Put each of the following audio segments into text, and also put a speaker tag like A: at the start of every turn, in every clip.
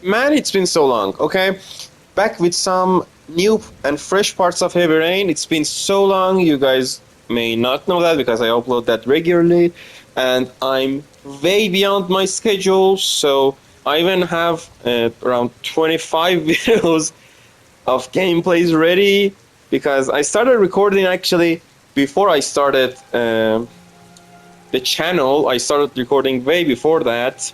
A: Man, it's been so long, okay? Back with some new and fresh parts of Heavy Rain. It's been so long, you guys may not know that because I upload that regularly, and I'm way beyond my schedule, so I even have around 25 videos of gameplays ready because I started recording actually before I started the channel. I started recording way before that.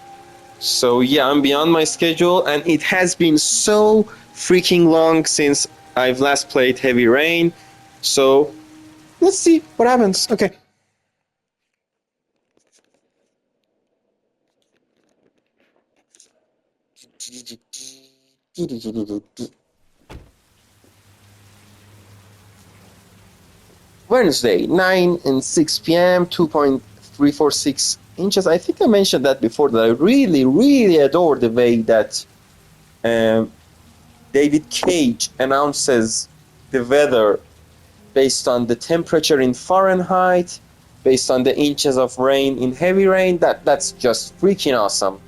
A: So yeah, I'm beyond my schedule, and it has been so freaking long since I've last played Heavy Rain. So let's see what happens. Okay. Wednesday, 9 and 6 p.m., 2.346 inches. I think I mentioned that before that I really, really adore the way that um, David Cage announces the weather based on the temperature in Fahrenheit, based on the inches of rain in Heavy Rain. That's just freaking awesome.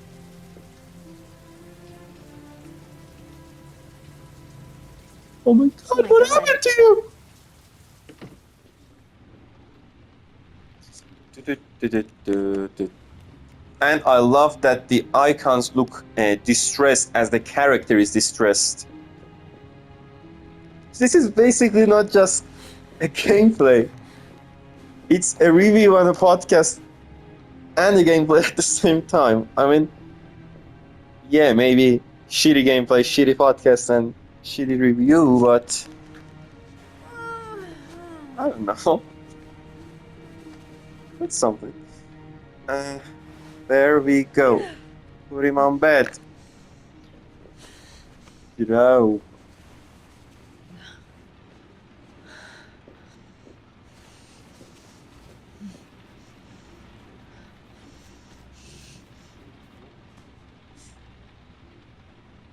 A: Oh my
B: Oh
A: god,
B: my
A: what
B: God.
A: happened to you? And I love that the icons look distressed as the character is distressed. This is basically not just a gameplay. It's a review and a podcast and a gameplay at the same time. I mean, yeah, maybe shitty gameplay, shitty podcast, and shitty review, but I don't know. It's something. Uh, there we go. Put him on bed. You know.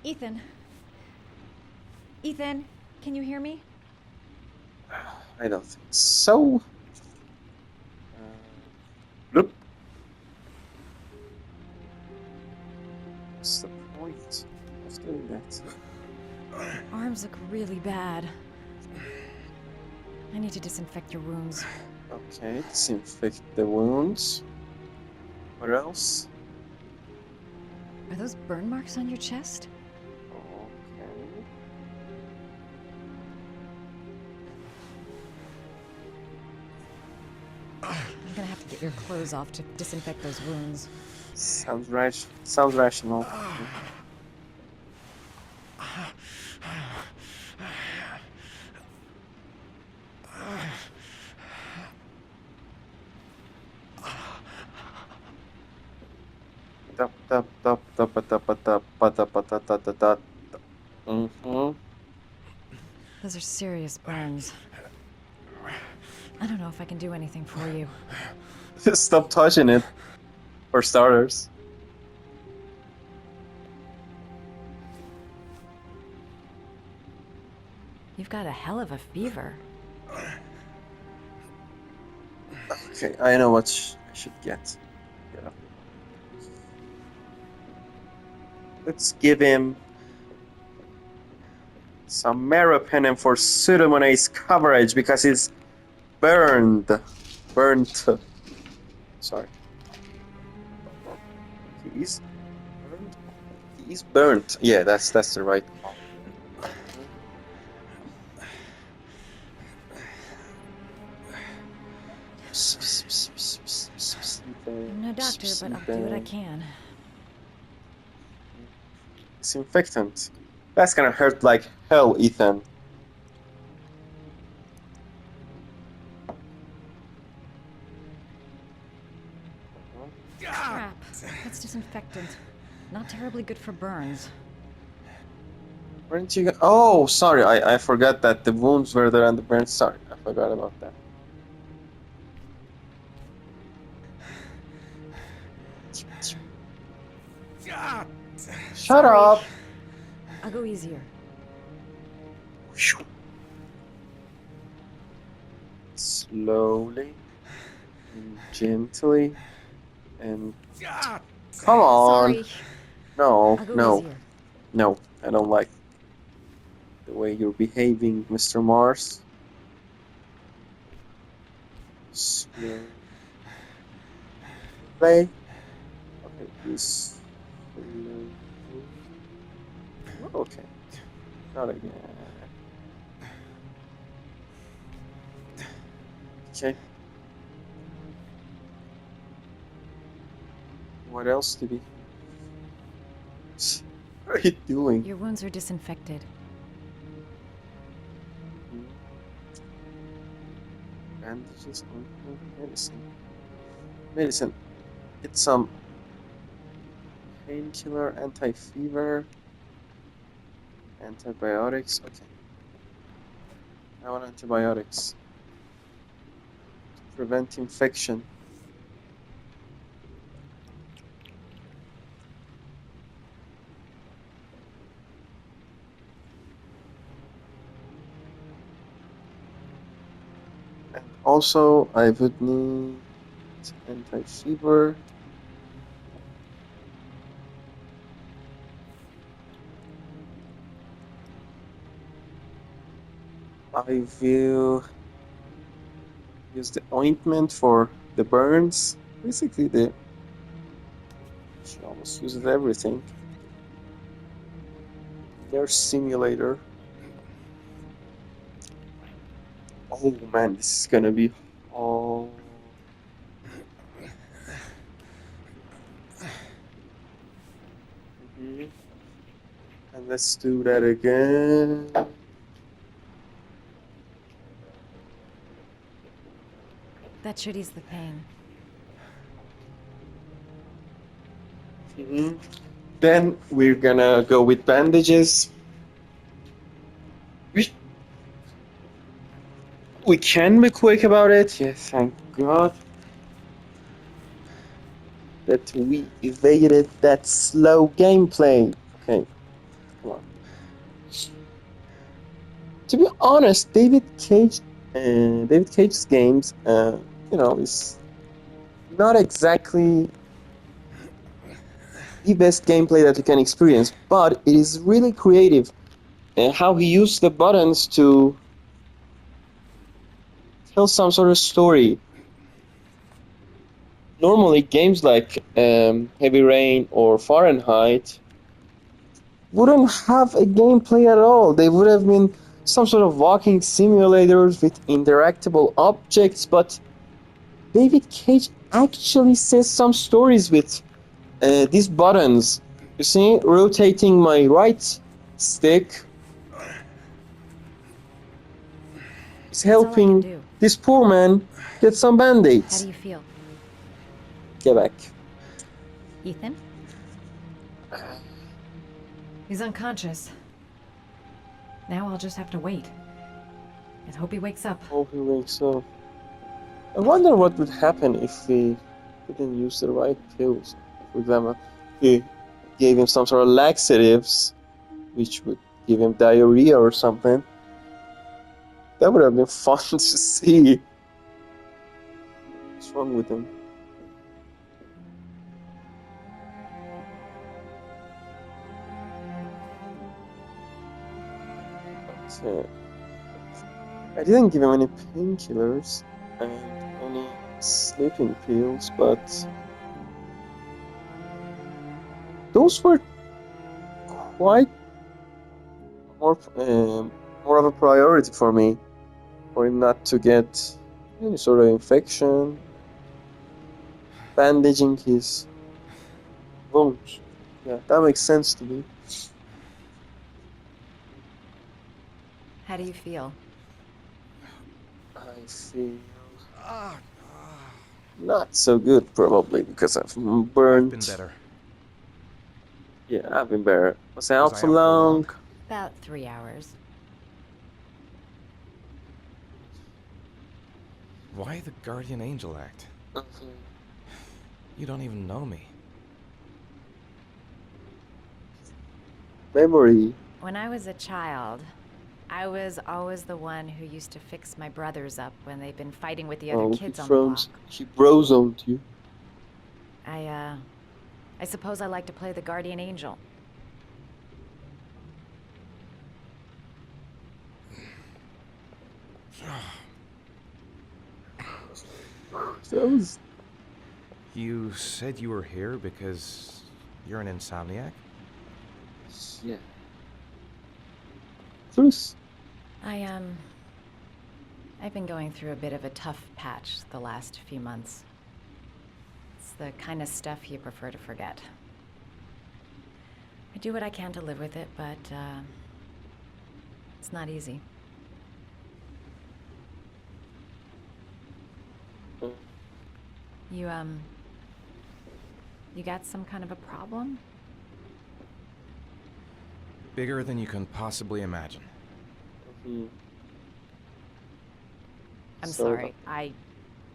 B: Ethan. Ethan, can you hear me?
A: I don't think so. Look. What's the point of doing that?
B: Arms look really bad. I need to disinfect your wounds.
A: Okay, disinfect the wounds. What else?
B: Are those burn marks on your chest?
A: Okay.
B: I'm gonna have to get your clothes off to disinfect those wounds.
A: Sounds right. Sounds rational. Mm-hmm.
B: Those are serious burns. I don't know if I can do anything for you.
A: Stop touching it, for starters.
B: You've got a hell of a fever.
A: Okay, I know what I should get. Yeah. Let's give him some meropenem for pseudomonase coverage because he's burned. Burnt. Sorry. He's burned. He's burnt. Yeah, that's the right call.
B: I'm no doctor, but I'll do what I can.
A: Disinfectant. That's gonna hurt like hell, Ethan.
B: Crap. That's disinfectant. Not terribly good for burns.
A: Weren't you? Oh, sorry. I forgot that the wounds were there and the burns. Sorry, I forgot about that. Shut
B: Sorry.
A: up.
B: I'll go easier.
A: Slowly and gently and come on.
B: Sorry.
A: No,
B: I'll go
A: no.
B: easier.
A: No, I don't like the way you're behaving, Mr. Mars. Slow play. Okay, this. Okay, not again. Okay. What else did he? What are you doing?
B: Your wounds are disinfected.
A: Bandages, ointment, medicine. Medicine. It's some painkiller, anti-fever, antibiotics. Okay. I want antibiotics to prevent infection. And also, I would need anti-fever. I will use the ointment for the burns. Basically, she almost uses everything. Nurse simulator. Oh man, this is gonna be all. And let's do that again.
B: That should ease the pain.
A: Then we're gonna go with bandages. We can be quick about it. Yes, thank God that we evaded that slow gameplay. Okay, come on. To be honest, David Cage's games, is not exactly the best gameplay that you can experience, but it is really creative. And how he used the buttons to tell some sort of story. Normally, games like Heavy Rain or Fahrenheit wouldn't have a gameplay at all. They would have been some sort of walking simulators with interactable objects, but David Cage actually says some stories with these buttons. You see, rotating my right stick is helping this poor man get some band-aids.
B: How do you feel?
A: Get back.
B: Ethan? He's unconscious. Now I'll just have to wait. And hope he wakes up.
A: Hope he wakes up. I wonder what would happen if we didn't use the right pills. For example, we gave him some sort of laxatives, which would give him diarrhea or something. That would have been fun to see. What's wrong with him? Okay. I didn't give him any painkillers and any sleeping pills, but those were quite more of a priority for me, for him not to get any sort of infection, bandaging his wounds. Yeah, that makes sense to me.
B: How do you feel?
A: I feel not so good, probably because I've burned.
C: Been better.
A: Yeah, I've been better. Was I out for long?
B: About 3 hours.
C: Why the Guardian Angel Act? You don't even know me.
A: Memory.
B: When I was a child, I was always the one who used to fix my brothers up when they'd been fighting with the other kids on the block.
A: He brozoned you.
B: I suppose I like to play the Guardian Angel.
A: That was...
C: You said you were here because you're an insomniac?
A: Yeah. Bruce.
B: I've been going through a bit of a tough patch the last few months. It's the kind of stuff you prefer to forget. I do what I can to live with it, but, it's not easy. You got some kind of a problem?
C: Bigger than you can possibly imagine.
B: I'm sorry. I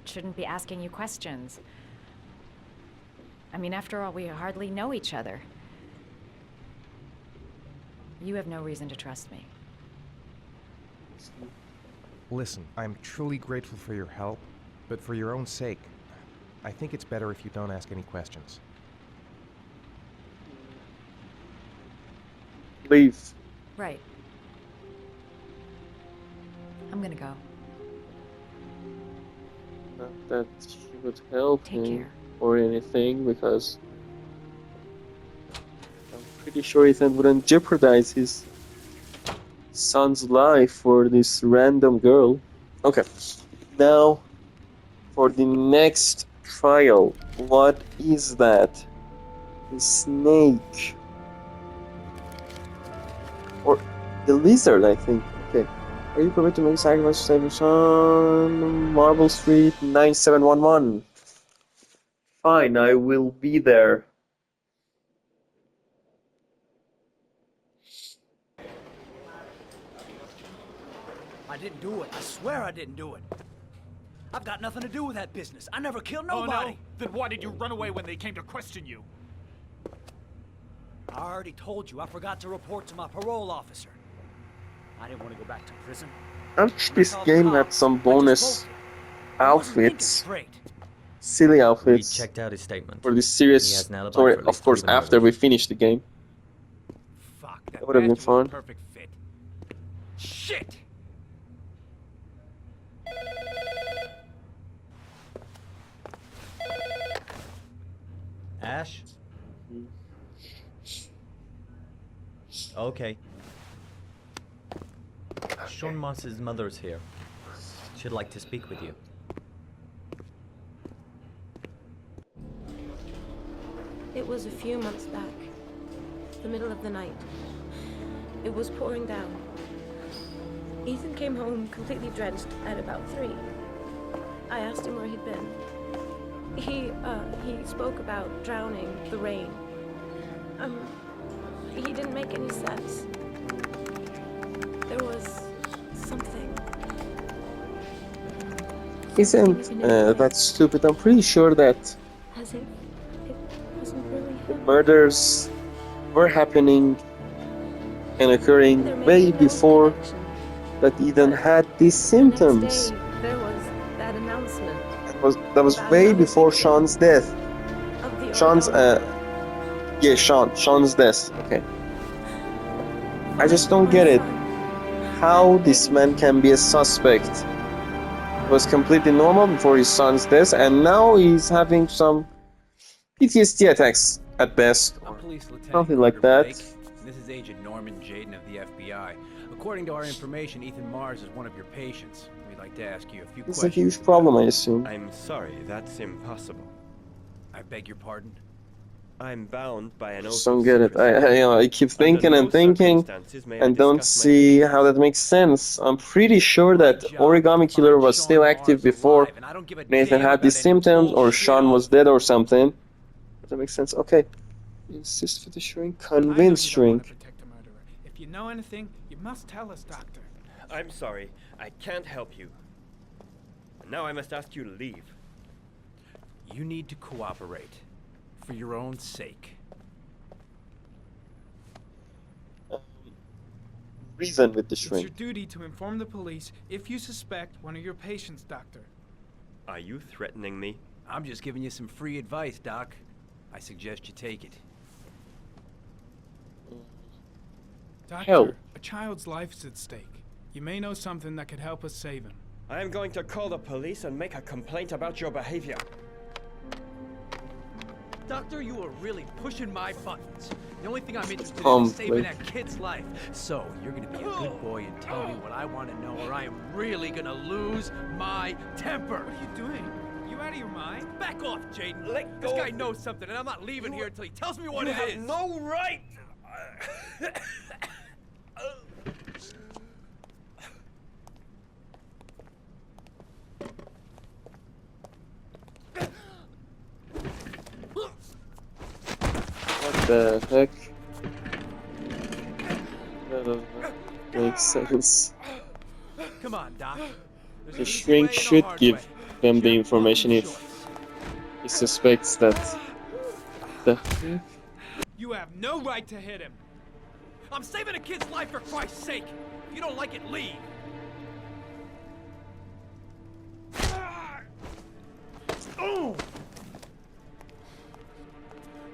B: shouldn't be asking you questions. I mean, after all, we hardly know each other. You have no reason to trust me.
C: Listen, I'm truly grateful for your help, but for your own sake, I think it's better if you don't ask any questions.
A: Leave.
B: Right. I'm gonna go.
A: Not that she would help
B: Take
A: him
B: care.
A: or anything, because I'm pretty sure Ethan wouldn't jeopardize his son's life for this random girl. Okay, now for the next trial. What is that? The snake. Or the lizard, I think. Okay. Are you prepared to make a sacrifice to save your son? Marble Street 9711. Fine, I will be there.
D: I didn't do it. I swear I didn't do it. I've got nothing to do with that business. I never killed nobody.
E: Oh, no? Then why did you run away when they came to question you?
D: I already told you I forgot to report to my parole officer. I didn't want to go back to prison.
A: Actually, this game had some bonus outfits, silly
F: We
A: outfits
F: checked out his statement.
A: for this
F: He
A: serious
F: has an alibi
A: story.
F: for at
A: Of
F: least
A: course,
F: 3 of the
A: after we
F: murders.
A: finish the game.
E: Fuck,
A: That would have been
E: badge was a
A: fun.
E: perfect fit. Shit!
F: Ash? Okay. Sean Moss's mother's here. She'd like to speak with you.
G: It was a few months back, the middle of the night. It was pouring down. Ethan came home completely drenched at about 3. I asked him where he'd been. He spoke about drowning, the rain. He didn't make any sense. There was something.
A: Isn't that stupid? I'm pretty sure that
G: As if it wasn't really him.
A: murders were happening and occurring
G: There may
A: way
G: be no
A: before
G: connection.
A: that Ethan had these
G: The
A: symptoms.
G: next day, there was that announcement
A: That was way before Sean's death.
G: of the
A: Sean's
G: origami.
A: yeah, Sean's death. Okay. I just don't get it. How this man can be a suspect. He was completely normal before his son's death, and now he's having some PTSD attacks at best.
H: I'm Police Lieutenant
A: Something like
H: Carter
A: that.
H: Blake. This is Agent Norman Jaden of the FBI. According to our information, Ethan Mars is one of your patients. We'd like to ask you a few
A: It's a
H: questions.
A: huge problem, I assume.
I: I'm sorry, that's impossible.
H: I beg your pardon?
I: I'm bound by an oath.
A: Just don't get it. I keep thinking and thinking and don't see how that makes sense. I'm pretty sure that Origami Killer was still active before Nathan had these symptoms, or Sean was dead or something. Does that make sense? Okay. Insist for the shrink, convince shrink.
E: If you know anything, you must tell us, Doctor.
I: I'm sorry, I can't help you. And now I must ask you to leave.
H: You need to cooperate. For your own sake.
A: Reason with the
E: It's your
A: shrink.
E: duty to inform the police if you suspect one of your patients, Doctor.
I: Are you threatening me?
H: I'm just giving you some free advice, Doc. I suggest you take it.
E: Doctor,
A: Hell.
E: a child's life is at stake. You may know something that could help us save him.
I: I am going to call the police and make a complaint about your behavior.
H: Doctor, you are really pushing my buttons. The only thing I'm interested in
A: Tom,
H: is saving
A: like-
H: that kid's life. So, you're gonna be a good boy and tell me what I want to know, or I am really gonna lose my temper.
E: What are you doing? You out of your mind?
H: Back off, Jaden.
I: Let
H: This
I: go
H: guy
I: of me.
H: knows something, and I'm not leaving here until he tells me what
I: You
H: it
I: have
H: is.
I: no right.
A: What the heck? That doesn't make sense.
H: Come on, Doc. There's
A: The
H: an easy
A: shrink
H: way and a
A: should
H: hard
A: give
H: way.
A: them the
H: Your
A: information
H: fucking
A: if
H: choice.
A: he suspects that. The heck?
E: You have no right to hit him.
H: I'm saving a kid's life for Christ's sake. If you don't like it, leave.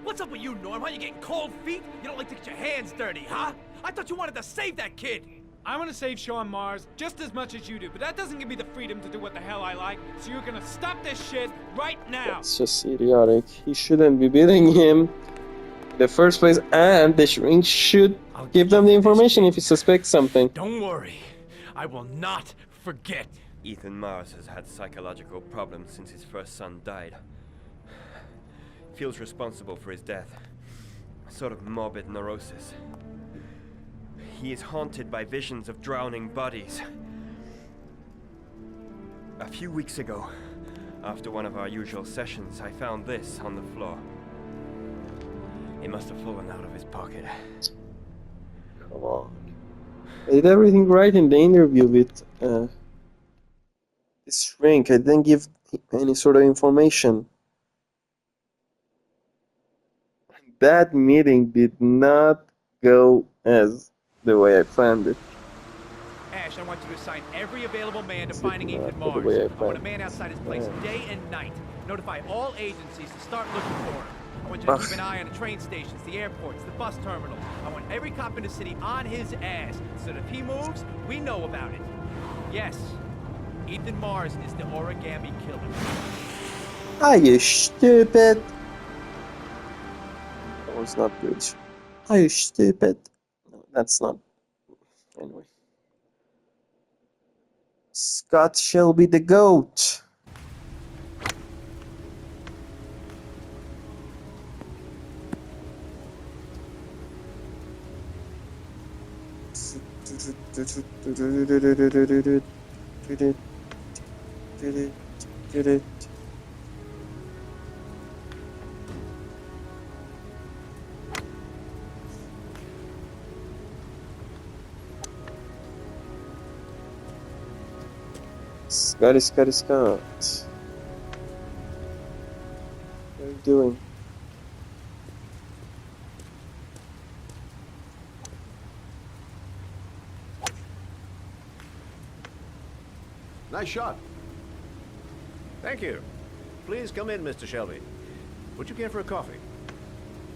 H: What's up with you, Norm? Huh? You getting cold feet? You don't like to get your hands dirty, huh? I thought you wanted to save that kid.
E: I want to save Sean Mars just as much as you do, but that doesn't give me the freedom to do what the hell I like. So you're gonna stop this shit right now.
A: That's just idiotic. He shouldn't be beating him in the first place, and the shrink should give them the information if he suspects something.
H: Don't worry. I will not forget.
I: Ethan Mars has had psychological problems since his first son died. Feels responsible for his death. A sort of morbid neurosis. He is haunted by visions of drowning bodies. A few weeks ago, after one of our usual sessions, I found this on the floor. It must have fallen out of his pocket.
A: Come on. I did everything right in the interview with this shrink. I didn't give him any sort of information. That meeting did not go as the way I planned it.
H: Ash, I want you to assign every available man to
A: It's
H: finding
A: not
H: Ethan
A: the
H: Mars.
A: way I
H: I want a
A: planned.
H: man outside his place
A: Yeah.
H: day and night. Notify all agencies to start looking for him. I want you to
A: Ugh.
H: keep an eye on the train stations, the airports, the bus terminals. I want every cop in the city on his ass, so that if he moves, we know about it. Yes, Ethan Mars is the origami killer.
A: Are you stupid? That was not good. Are you stupid? No, that's not. Anyway. Scott shall be the GOAT. Scott. What are you doing?
J: Nice shot. Thank you. Please come in, Mr. Shelby. Would you care for a coffee?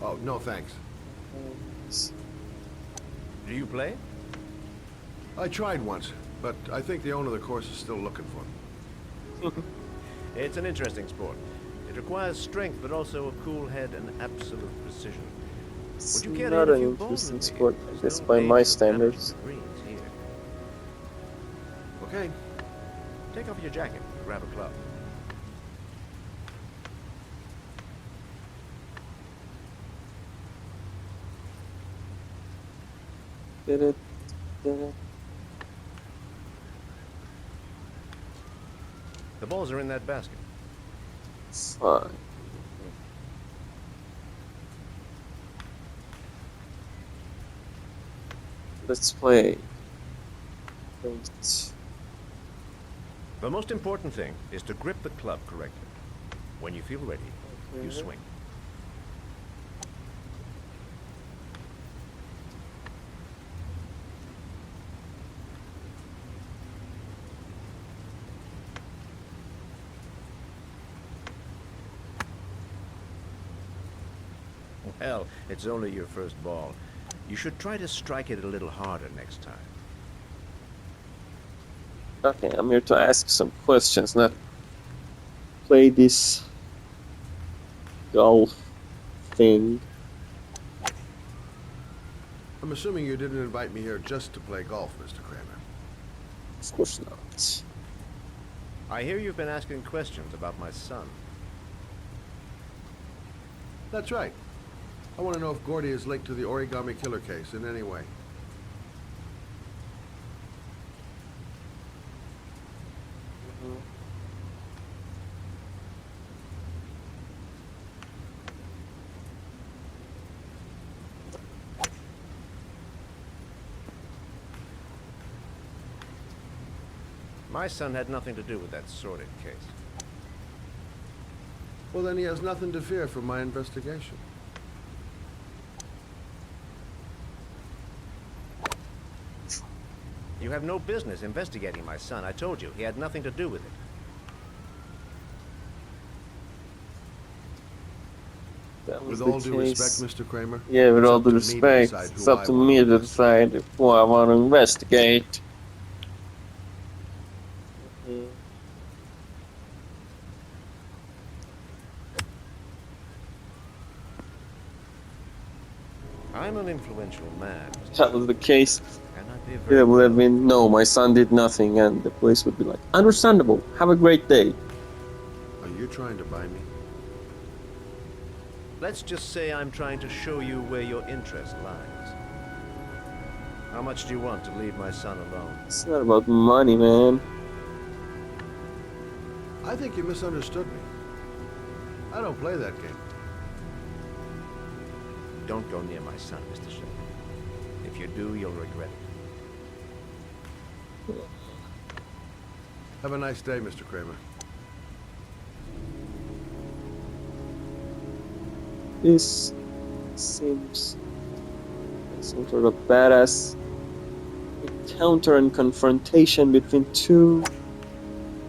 J: Oh, no thanks. Do you play? I tried once, but I think the owner of the course is still looking for me. It's an interesting sport. It requires strength, but also a cool head and absolute precision.
A: It's
J: Would you care to
A: not
J: hit a
A: an
J: few balls
A: interesting
J: with me?
A: sport, I
J: There's
A: guess,
J: no
A: by
J: danger
A: my
J: of
A: standards.
J: damaging the greens here. Okay. Take off your jacket. Grab a club.
A: Did it.
J: The balls are in that basket.
A: Fine. Let's play. Don't.
J: The most important thing is to grip the club correctly. When you feel ready, you swing. Well, it's only your first ball. You should try to strike it a little harder next time.
A: Okay, I'm here to ask some questions, not play this golf thing.
J: I'm assuming you didn't invite me here just to play golf, Mr. Kramer.
A: Of course not.
J: I hear you've been asking questions about my son. That's right. I want to know if Gordy is linked to the Origami Killer case in any way. My son had nothing to do with that sordid case. Well, then he has nothing to fear from my investigation. You have no business investigating my son. I told you, he had nothing to do with it. With all due respect, Mr. Kramer?
A: Yeah, with all due respect, it's up to me to decide who I want to investigate.
J: I'm an influential man.
A: If that was the case,
J: And I'd be
A: it would have been, no, my son did nothing, and the police would be like, understandable, have a great day.
J: Are you trying to buy me? Let's just say I'm trying to show you where your interest lies. How much do you want to leave my son alone?
A: It's not about money, man.
J: I think you misunderstood me. I don't play that game. Don't go near my son, Mr. Shepard. If you do, you'll regret it. Have a nice day, Mr. Kramer.
A: This seems like some sort of badass encounter and confrontation between two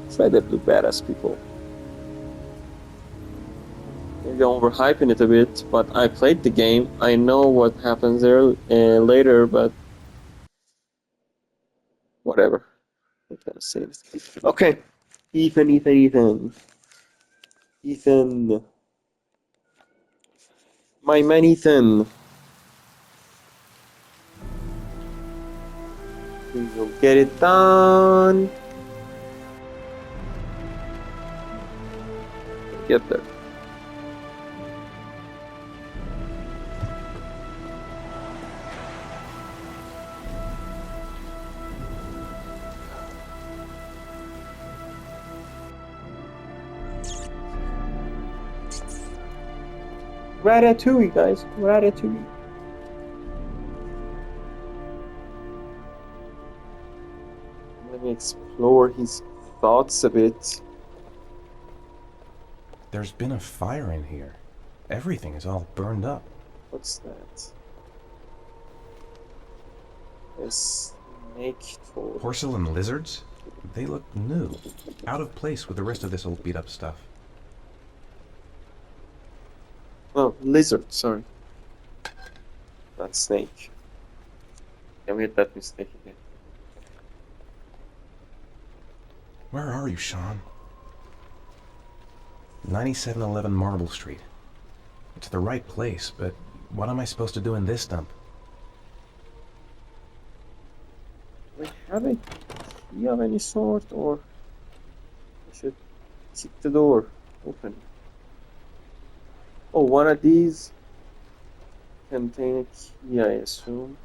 A: incredibly badass people. Maybe I'm overhyping it a bit, but I played the game. I know what happens there later, but whatever. I'm gonna say this. Okay, Ethan. My man Ethan. We will get it done. Get there. Ratatouille, guys. Ratatouille. Let me explore his thoughts a bit.
C: There's been a fire in here. Everything is all burned up.
A: What's that? A snake toy.
C: Porcelain lizards? They look new. Out of place with the rest of this old beat up stuff.
A: Oh, lizard, sorry. Not snake. I made that mistake again.
C: Where are you, Sean? 9711 Marble Street. It's the right place, but what am I supposed to do in this dump?
A: Do we have a key of any sort, or I should kick the door open? Oh, one of these contain a key, I assume.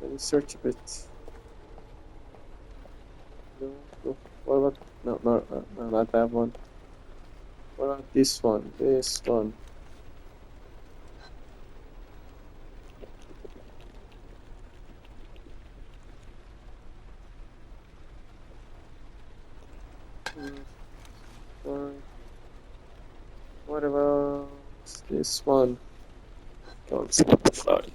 A: Let me search a bit. No. What about... No, not that one. What about this one? This one. What about this one? Don't sorry.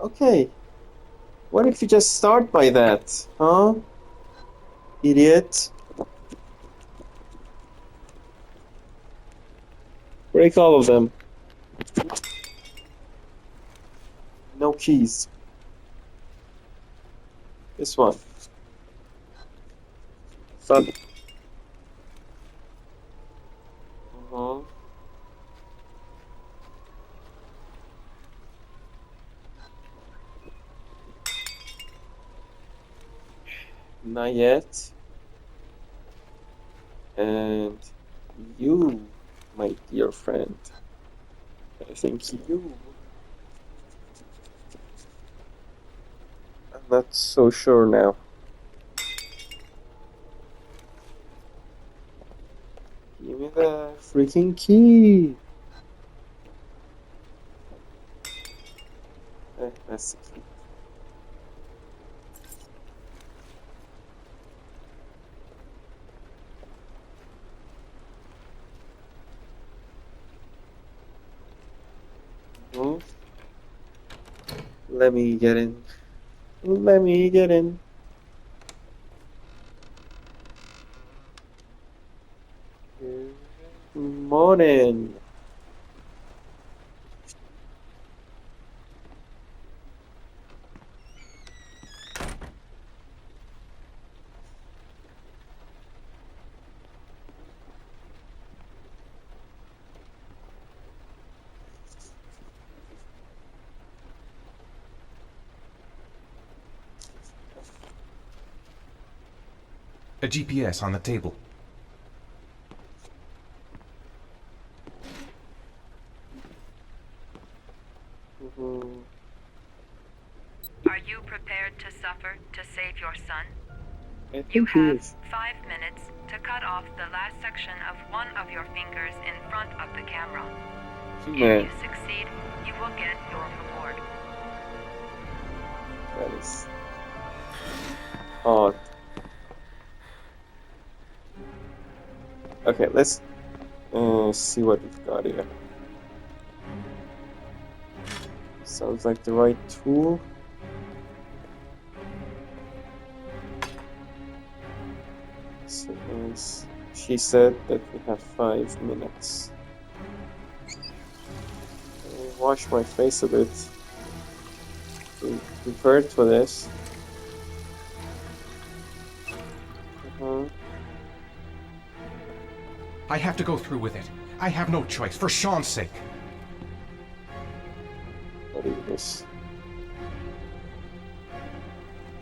A: Okay. What if you just start by that, huh? Idiot. Break all of them. No keys. This one. Son. Uh-huh. Not yet. And you, my dear friend. I think you. I'm not so sure now. Give me the freaking key. That's the key. Mhm. Let me get in. Let me get in. Good morning.
C: A GPS on the table.
A: Mhm.
K: Are you prepared to suffer to save your son?
A: I
K: You
A: think he
K: have
A: is.
K: 5 minutes to cut off the last section of one of your fingers in front of the camera. If
A: Man,
K: you succeed, you will get your reward.
A: that is odd. Okay, let's see what we've got here. Sounds like the right tool. So, she said that we have 5 minutes. Let me wash my face a bit. Be prepared for this. Uh-huh.
C: I have to go through with it. I have no choice, for Sean's sake.
A: What is this?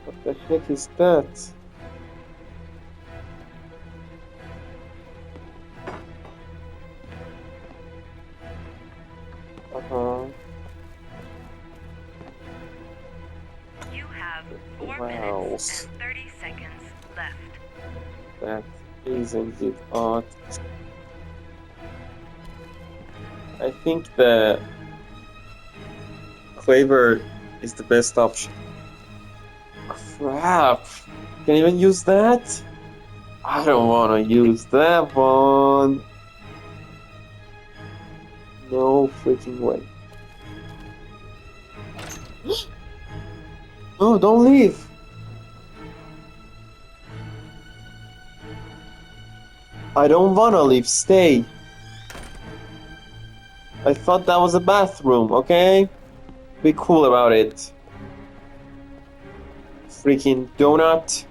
A: What the heck is that? Uh-huh.
K: You have 4
A: Wow.
K: minutes and 30 seconds left.
A: That is indeed odd. I think the Claver is the best option. Crap! Can even use that? I don't want to use that one. No freaking way. No, don't leave. I don't want to leave. Stay. I thought that was a bathroom, okay? Be cool about it. Freaking donut.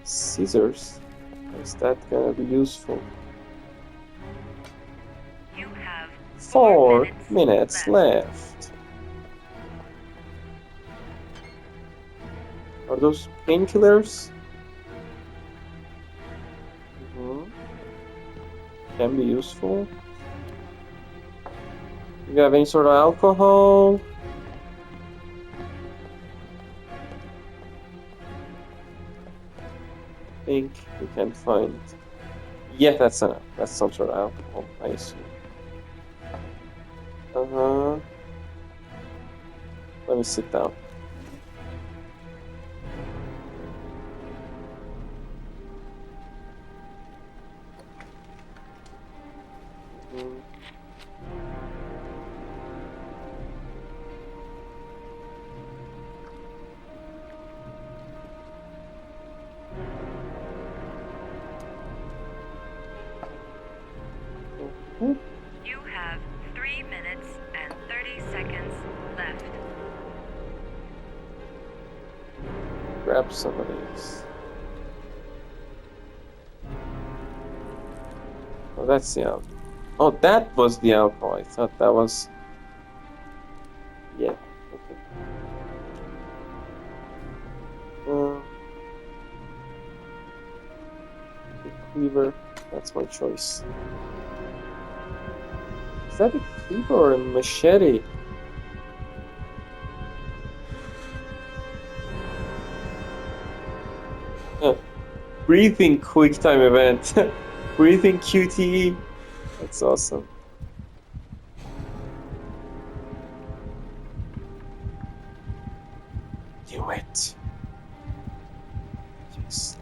A: Scissors. Is that gonna be useful?
K: You have
A: 4 minutes left. Are those painkillers? Can be useful. You have any sort of alcohol? Think we can find. Yeah, that's enough. That's some sort of alcohol, I assume. Let me sit down. grab some of these. Oh, that's the alcohol. Oh, that was the alcohol. I thought that was... Yeah, okay. The cleaver, that's my choice. Is that a cleaver or a machete? Breathing quick time event. Breathing QTE. That's awesome. Do it. Yes.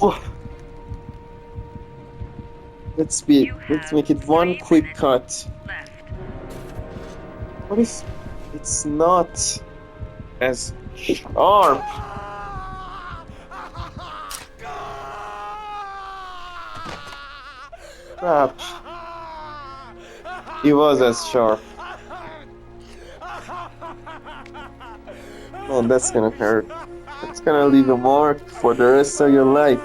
A: Oh. Let's make it one quick cut. What if it's not as sharp? Crap. He was as sharp. Man, that's gonna hurt. That's gonna leave a mark for the rest of your life.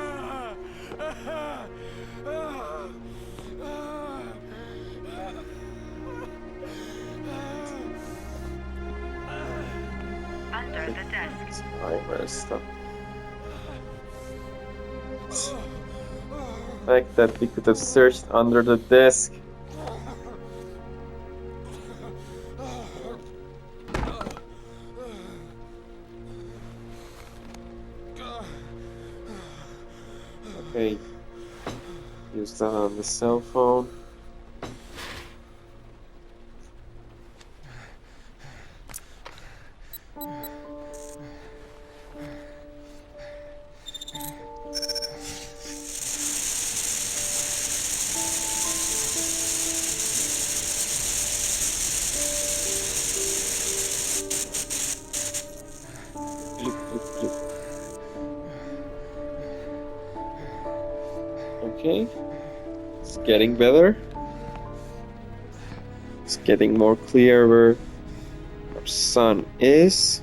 K: Under the desk.
A: Alright, stuff. The fact that we could have searched under the desk. Okay, use that on the cell phone. Okay, it's getting better. It's getting more clear where our sun is.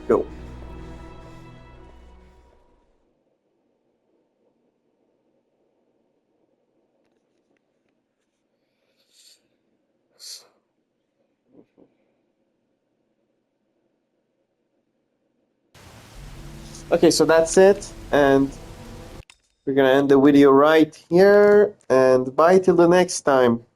A: Go. Okay, so that's it, and we're gonna end the video right here, and bye till the next time.